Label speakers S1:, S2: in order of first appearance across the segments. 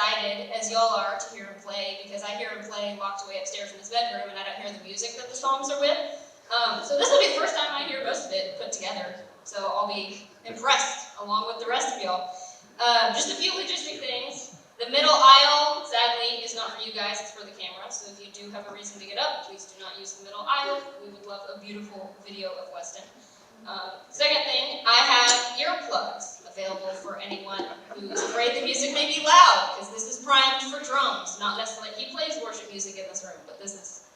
S1: excited as y'all are to hear him play, because I hear him play locked away upstairs in his bedroom and I don't hear the music that the songs are with. So this will be the first time I hear most of it put together, so I'll be impressed along with the rest of y'all. Just a few logistic things. The middle aisle, sadly, is not for you guys, it's for the camera, so if you do have a reason to get up, please do not use the middle aisle. We would love a beautiful video of Weston. Second thing, I have earplugs available for anyone who's afraid the music may be loud, because this is primed for drums, not necessarily, he plays worship music in this room, but this is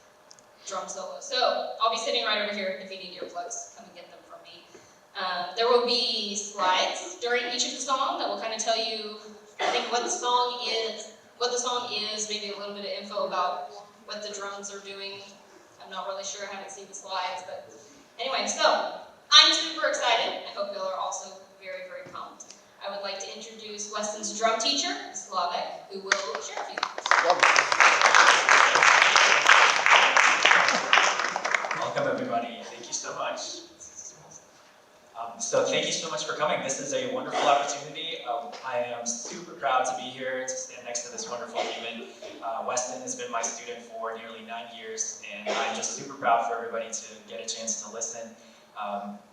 S1: drum solo. So I'll be sitting right over here. If you need earplugs, come and get them from me. There will be slides during each of the songs that will kind of tell you, I think, what the song is, maybe a little bit of info about what the drums are doing. I'm not really sure, I haven't seen the slides, but anyway, so I'm super excited. I hope y'all are also very, very pumped. I would like to introduce Weston's drum teacher, Slavek, who will share a few things.
S2: Welcome, everybody. Thank you so much. So thank you so much for coming. This is a wonderful opportunity. I am super proud to be here, to stand next to this wonderful human. Weston has been my student for nearly 9 years, and I'm just super proud for everybody to get a chance to listen.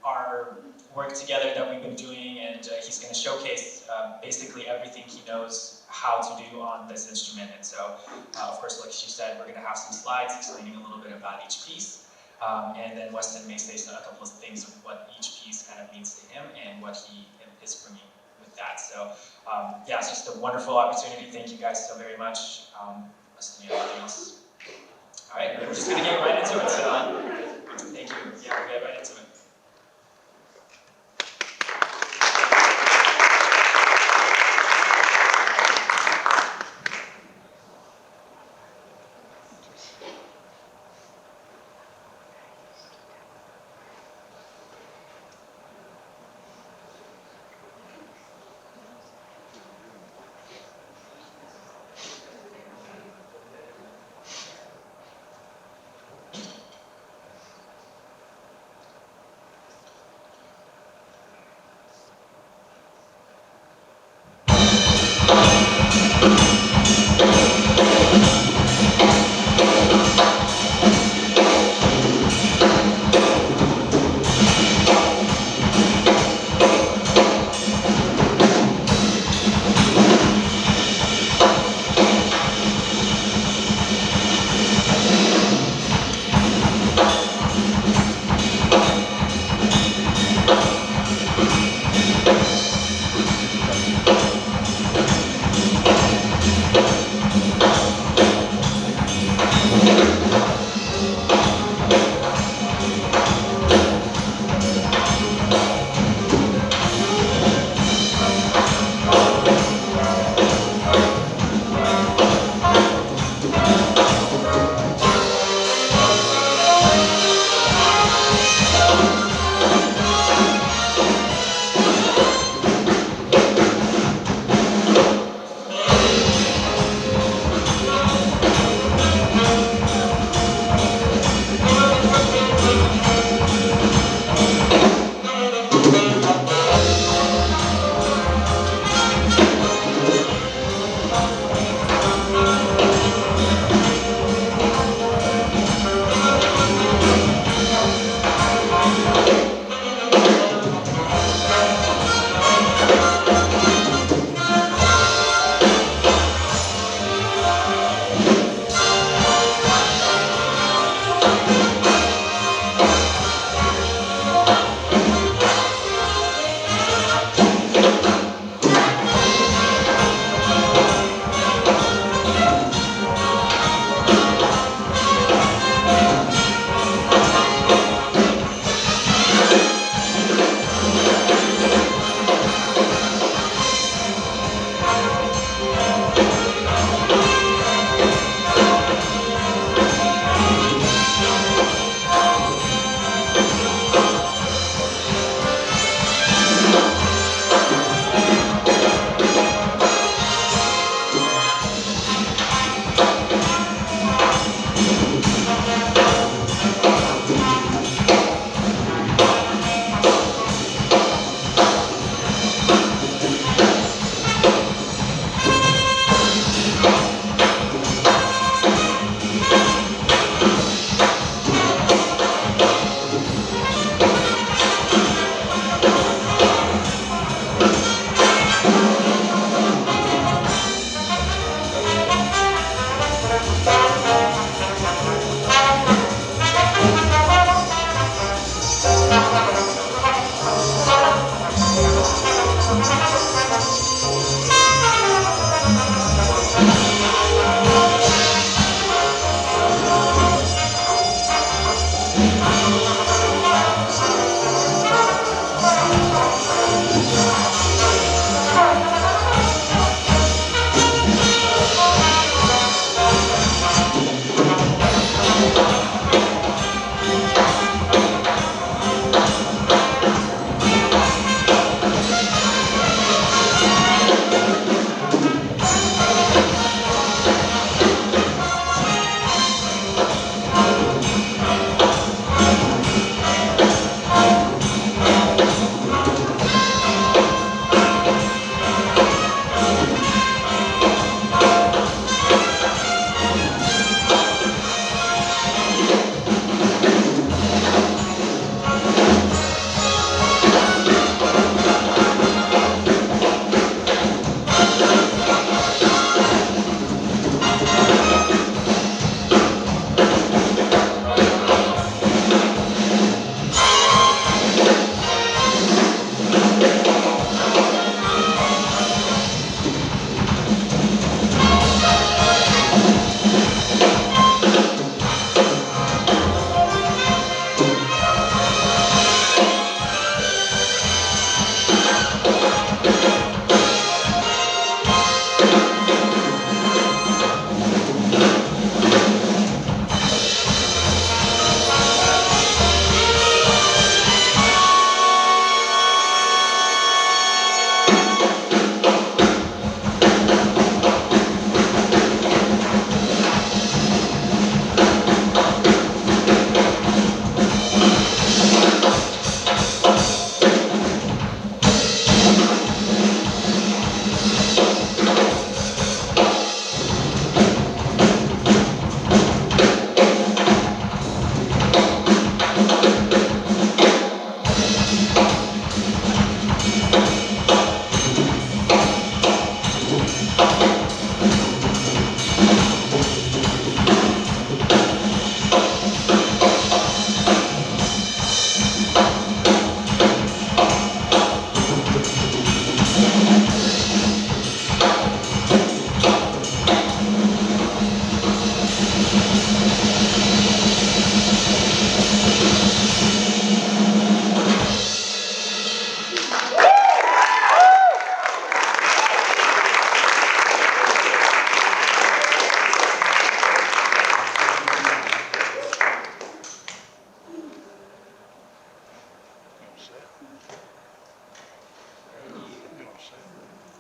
S2: Our work together that we've been doing, and he's going to showcase basically everything he knows how to do on this instrument. And so, of course, like she said, we're going to have some slides explaining a little bit about each piece. And then Weston may say a couple of things of what each piece kind of means to him and what he is bringing with that. So, yeah, it's just a wonderful opportunity. Thank you guys so very much. Weston, you have anything else? All right, we're just going to get right into it. So, thank you. Yeah, we'll get right into it.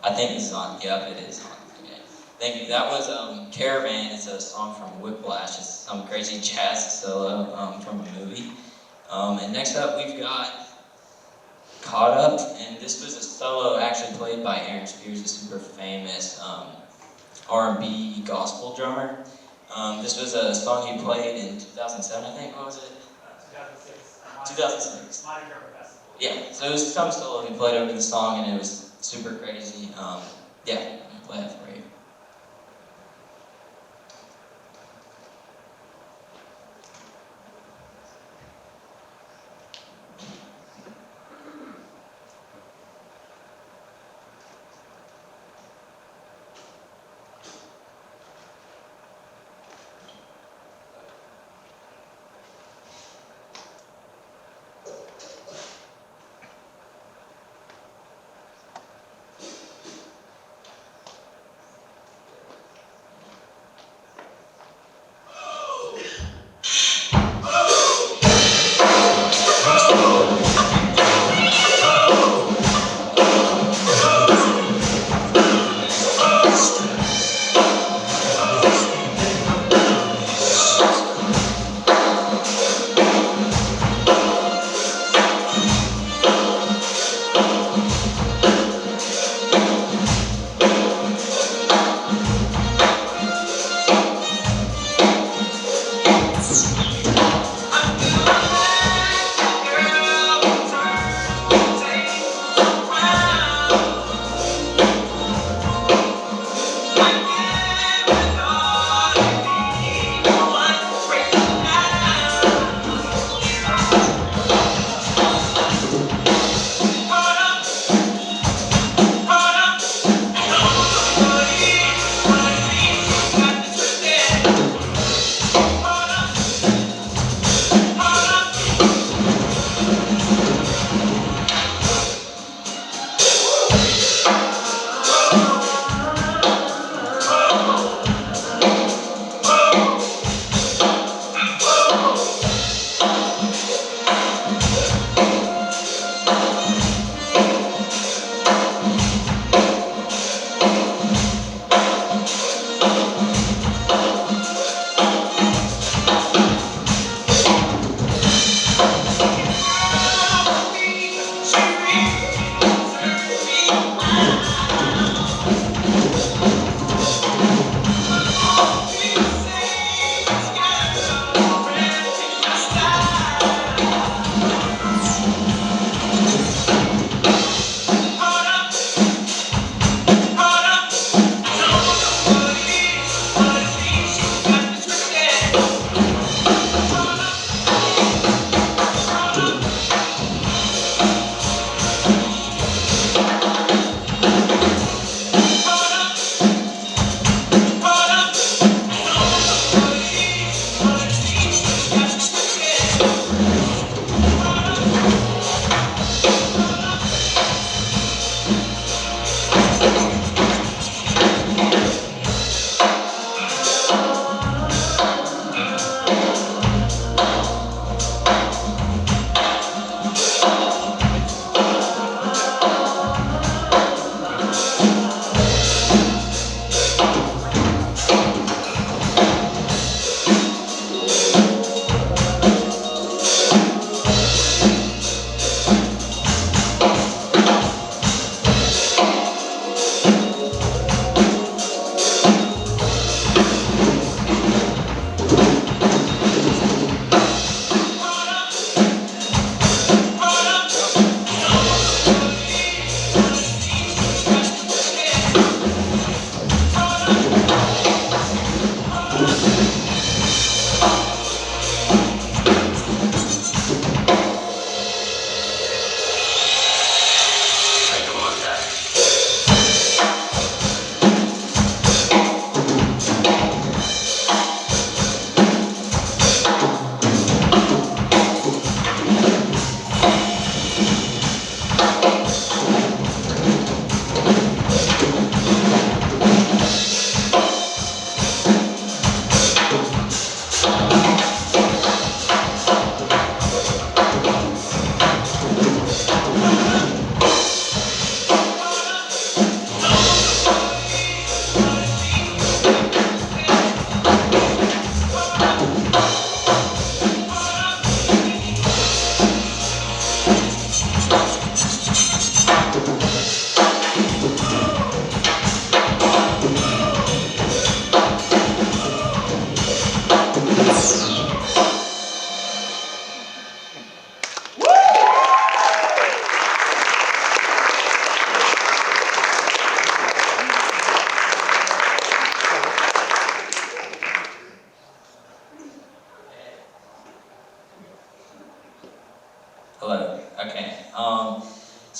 S3: I think this is on. Yep, it is on. Okay. Thank you. That was Caravan. It's a song from Whiplash. It's some crazy jazz solo from a movie. And next up, we've got Caught Up. And this was a solo actually played by Aaron Spears, a super famous R&B gospel drummer. This was a song he played in 2007, I think. What was it?
S4: 2006.
S3: 2006.
S4: Modern Drummer Festival.
S3: Yeah, so it was some solo he played over the song, and it was super crazy. Yeah, I'm gonna play that for you.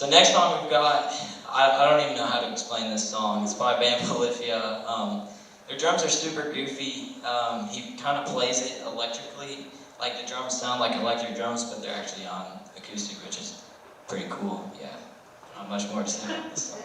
S3: So next song we've got, I don't even know how to explain this song. It's by band Polyphia. Their drums are super goofy. He kind of plays it electrically. Like the drums sound like electric drums, but they're actually on acoustic, which is pretty cool. Yeah, not much more to say about this song.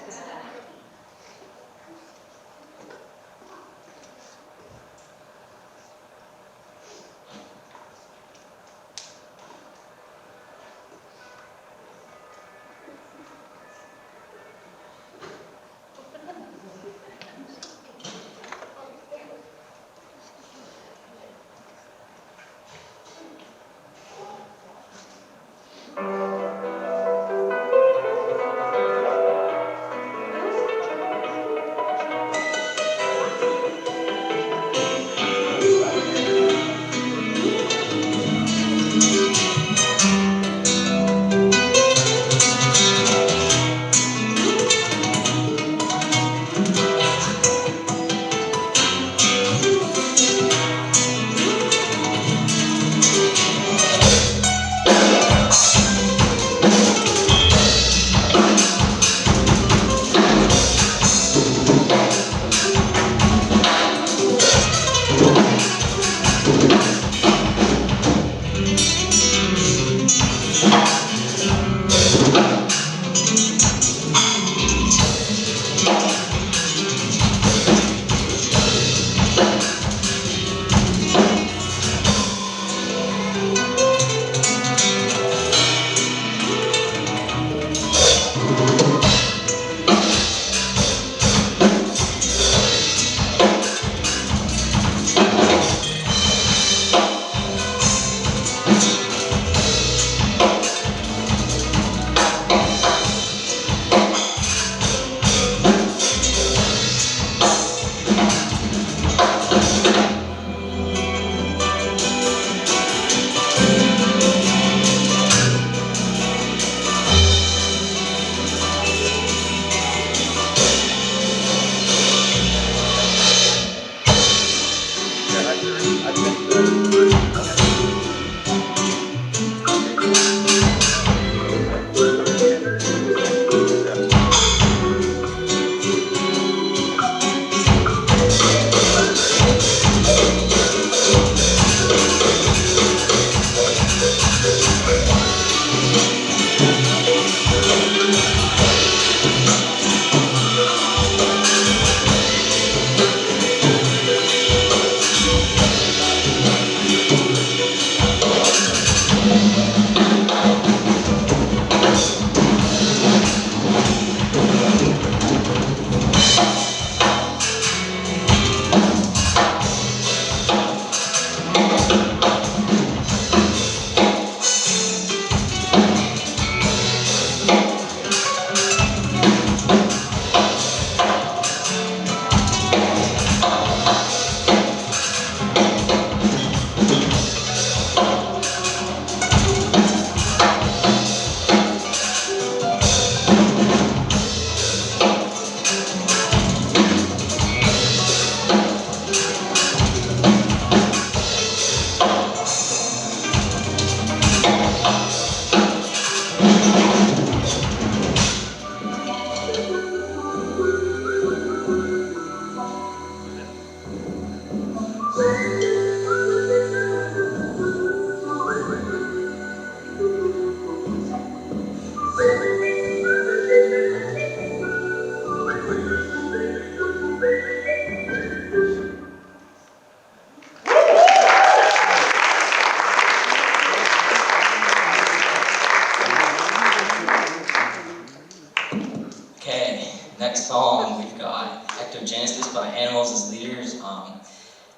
S3: Next song we've got Ectogenesis by Animals as Leaders.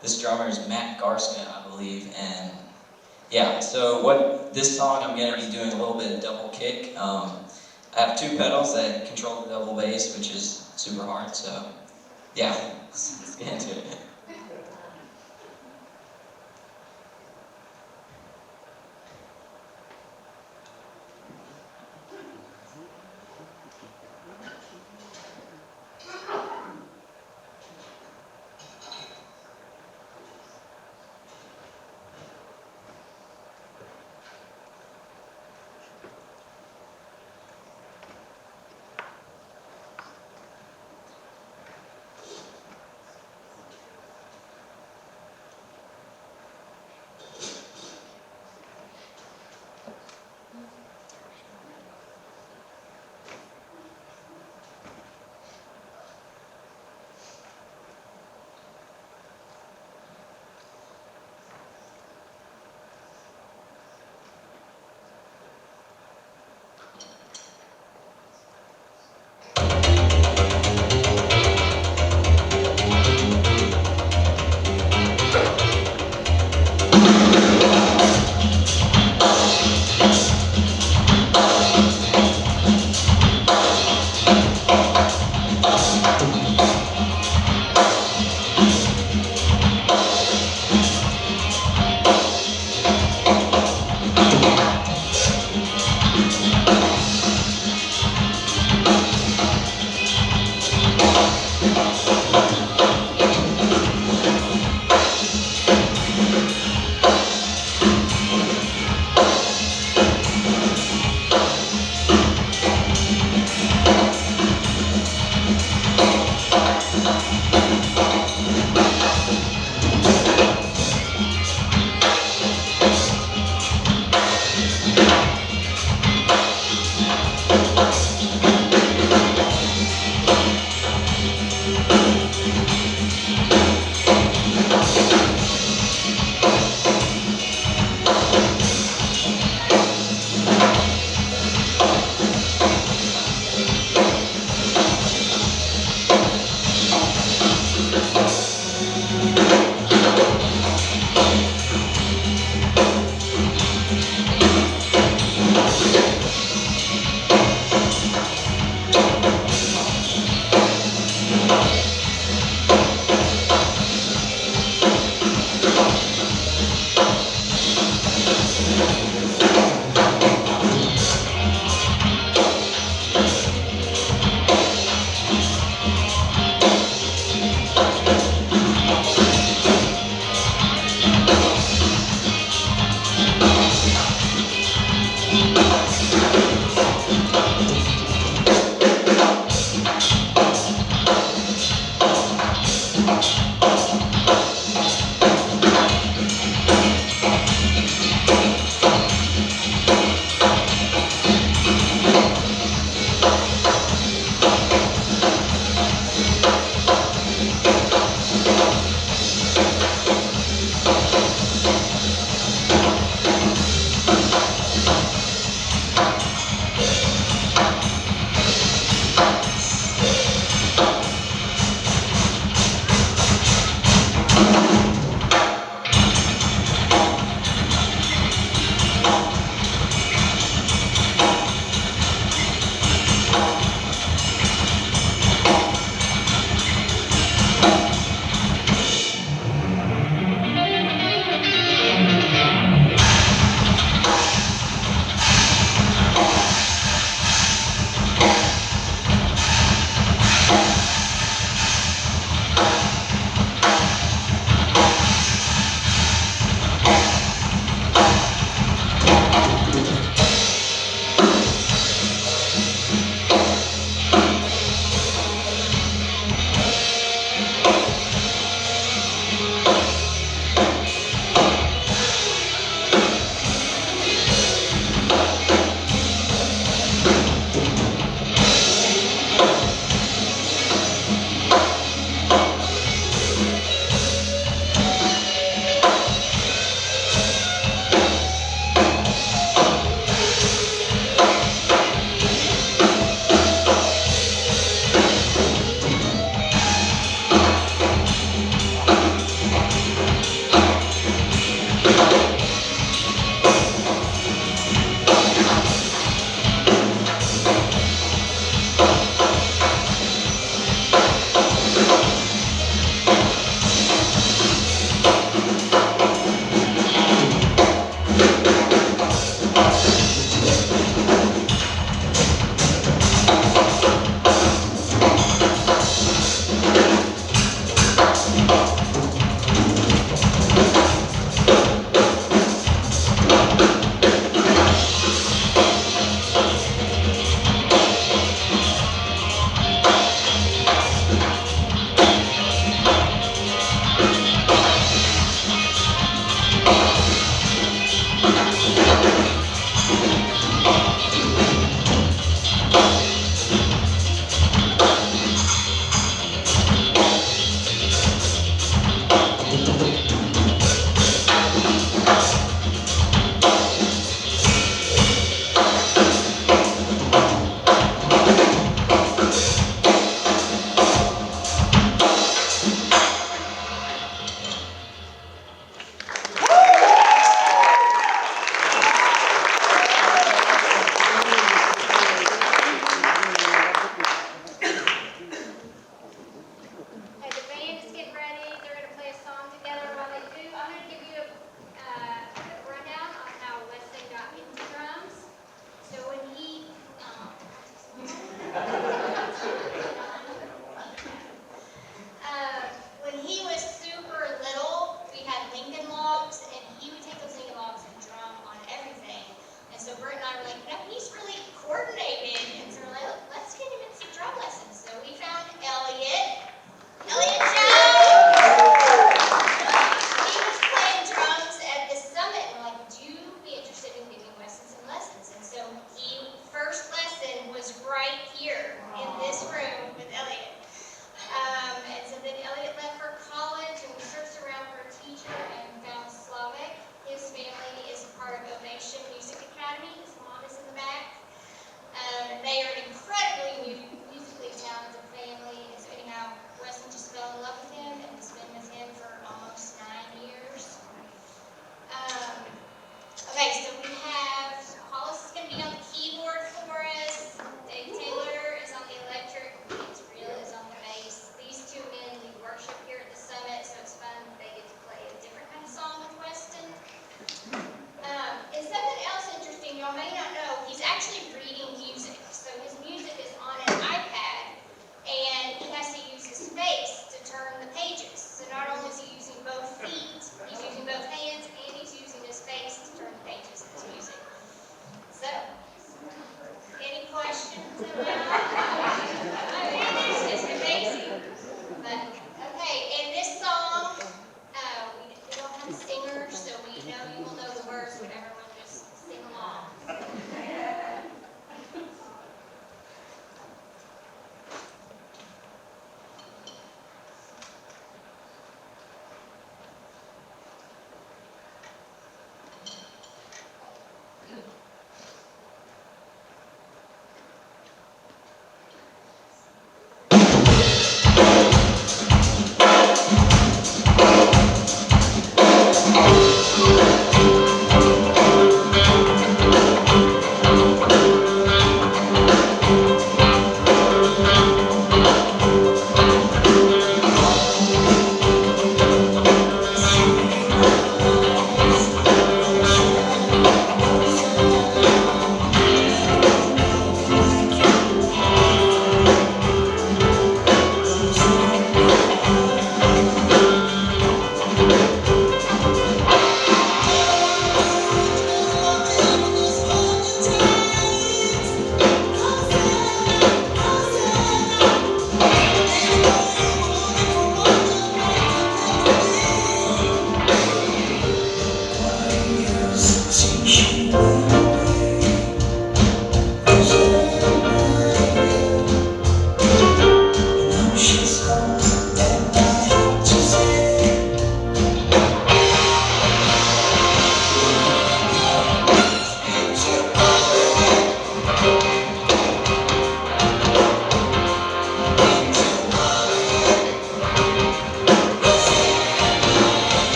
S3: This drummer is Matt Garska, I believe, and yeah, so this song I'm going to be doing a little bit of double kick. I have two pedals that control the double bass, which is super hard, so yeah, let's get into it.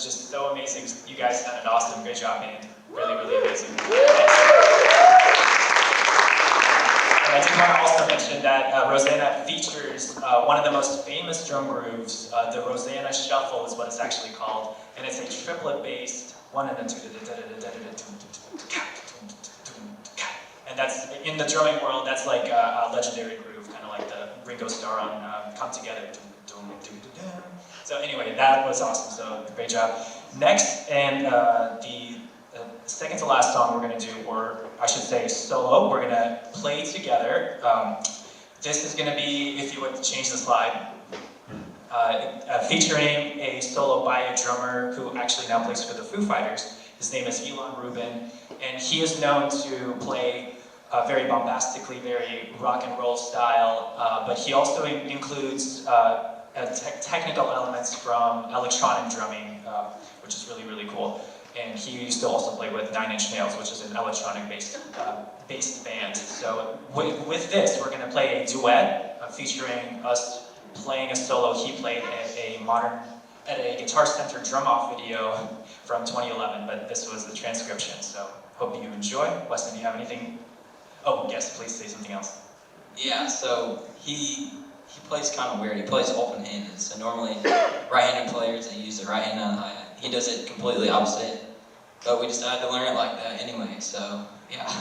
S2: is just so amazing. You guys sounded awesome. Great job, man. Really, really amazing. And I did want to also mention that Rosanna features one of the most famous drum grooves. The Rosanna Shuffle is what it's actually called. And it's a triplet-based 1 and a 2. And that's, in the drumming world, that's like a legendary groove, kind of like the Ringo Starr on Come Together. So anyway, that was awesome, so great job. Next, and the second to last song we're going to do, or I should say solo, we're going to play together. This is going to be, if you would change the slide, featuring a solo by a drummer who actually now plays for the Foo Fighters. His name is Elon Rubin, and he is known to play very bombastically, very rock and roll style, but he also includes technical elements from electronic drumming, which is really, really cool. And he used to also play with 9 Inch Nails, which is an electronic-based band. So with this, we're going to play a duet featuring us playing a solo he played at a Guitar Center drum-off video from 2011, but this was the transcription, so hope you enjoy. Weston, do you have anything? Oh, yes, please say something else.
S3: Yeah, so he plays kind of weird. He plays open-handed. So normally, right-handed players, they use the right hand on the hi-hat. He does it completely opposite. But we decided to learn it like that anyway, so yeah.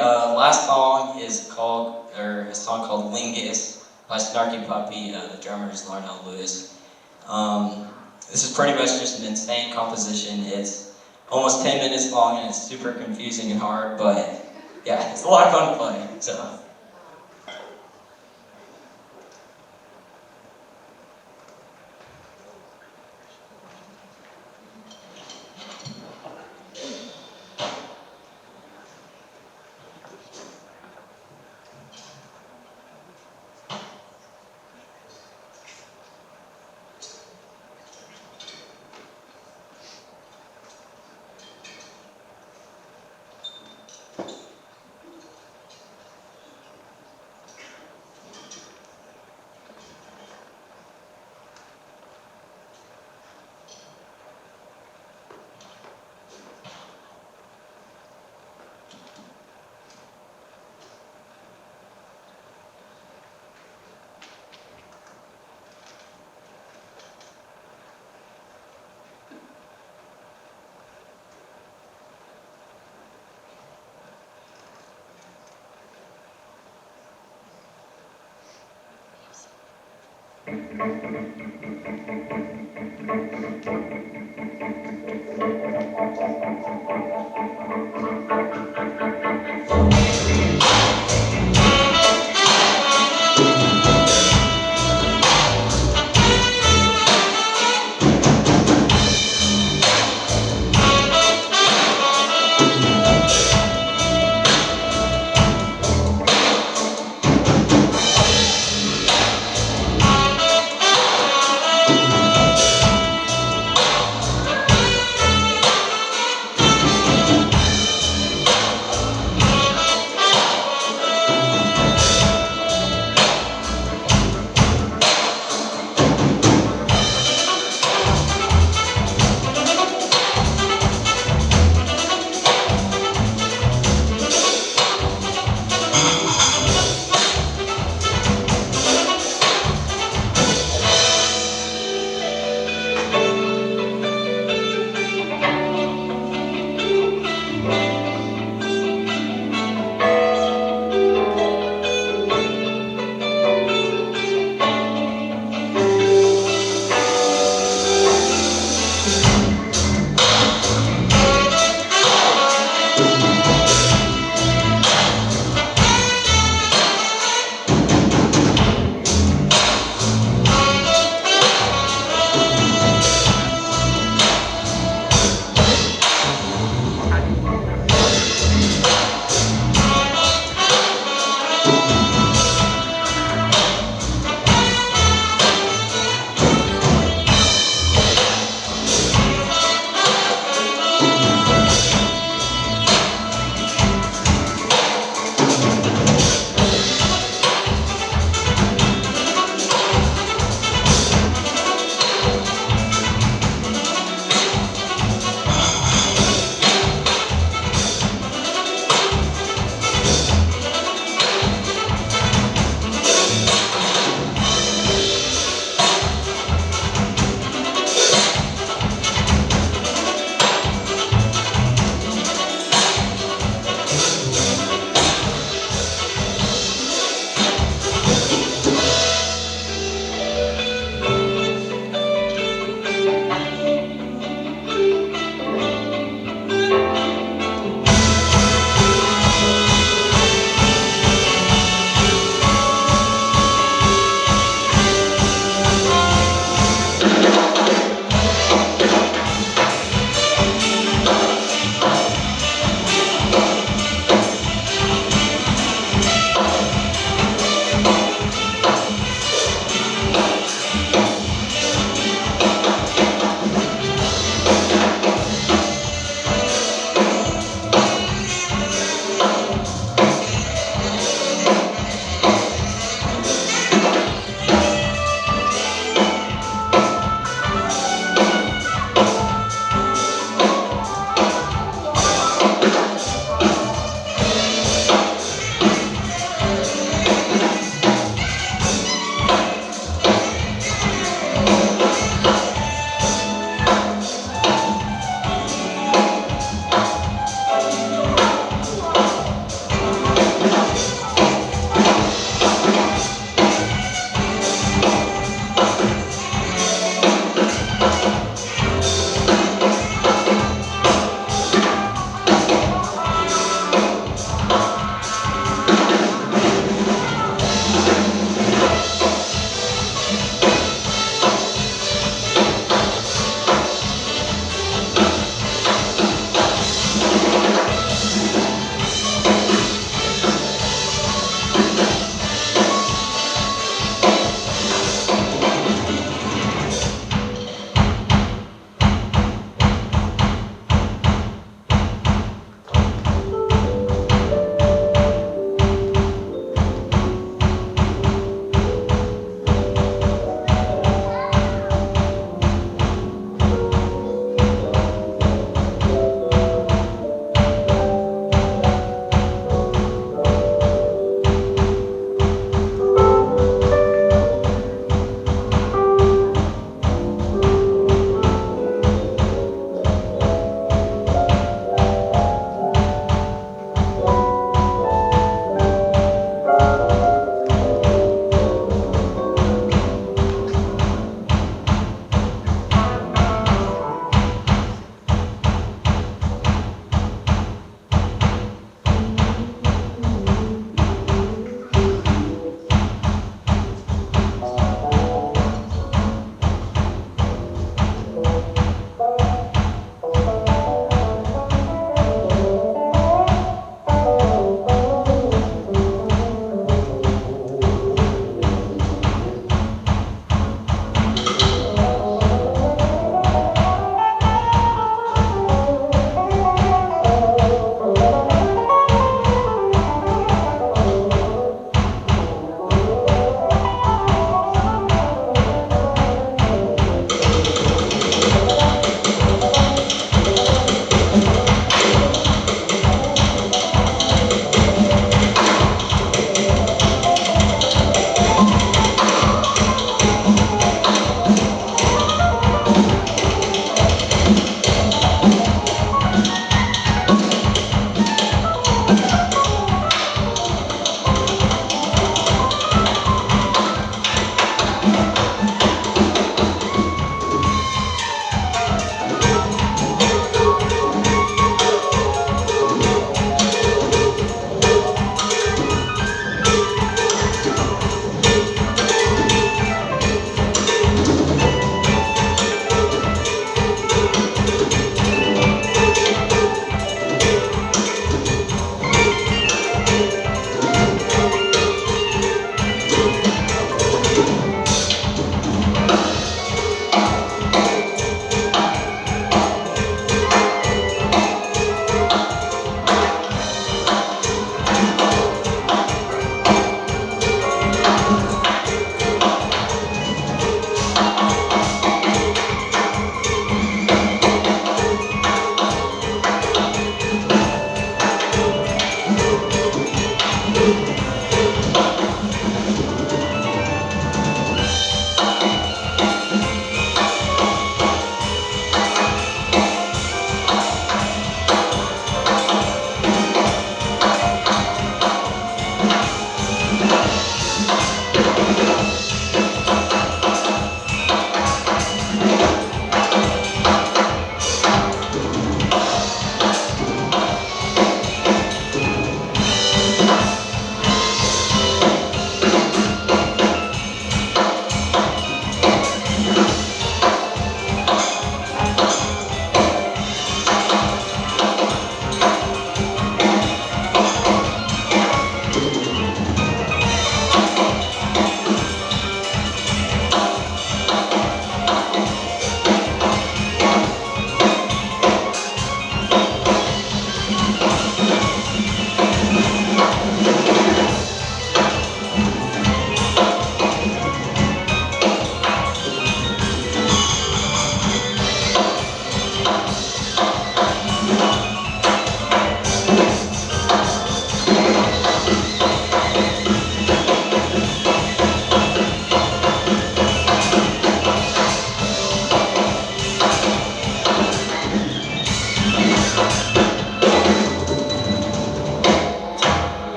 S3: last song is a song called Lingus by Snarky Puppy. The drummer is Larnell Lewis. This is pretty much just an insane composition. It's almost 10 minutes long and it's super confusing and hard, but yeah, it's a lot of fun to play. So.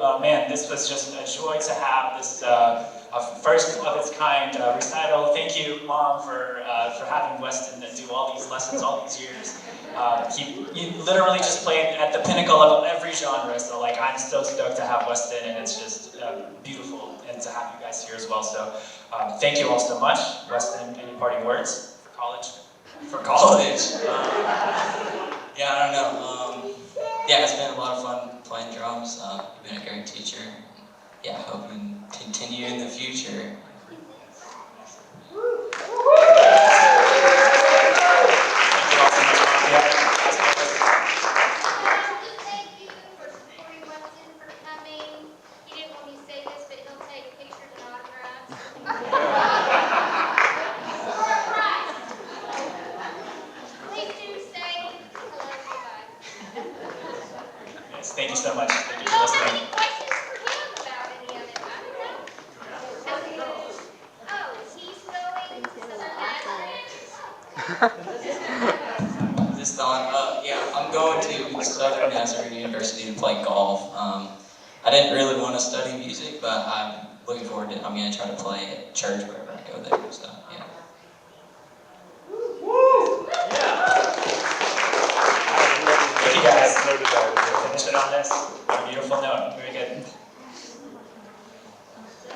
S2: Man, this was just a joy to have this first of its kind recital. Thank you, Mom, for having Weston do all these lessons all these years. He literally just played at the pinnacle of every genre, so like I'm so stoked to have Weston, and it's just beautiful and to have you guys here as well. So thank you all so much. Weston, any parting words for college?
S3: For college? Yeah, I don't know. Yeah, it's been a lot of fun playing drums. You've been a great teacher. Yeah, I hope you continue in the future.
S2: Thank you so much. Thank you for listening.
S5: Any questions for him about any of it? I don't know. Oh, he's going to Southern Nazarene?
S3: Is this on? Yeah, I'm going to Southern Nazarene University to play golf. I didn't really want to study music, but I'm looking forward to it. I'm going to try to play at church where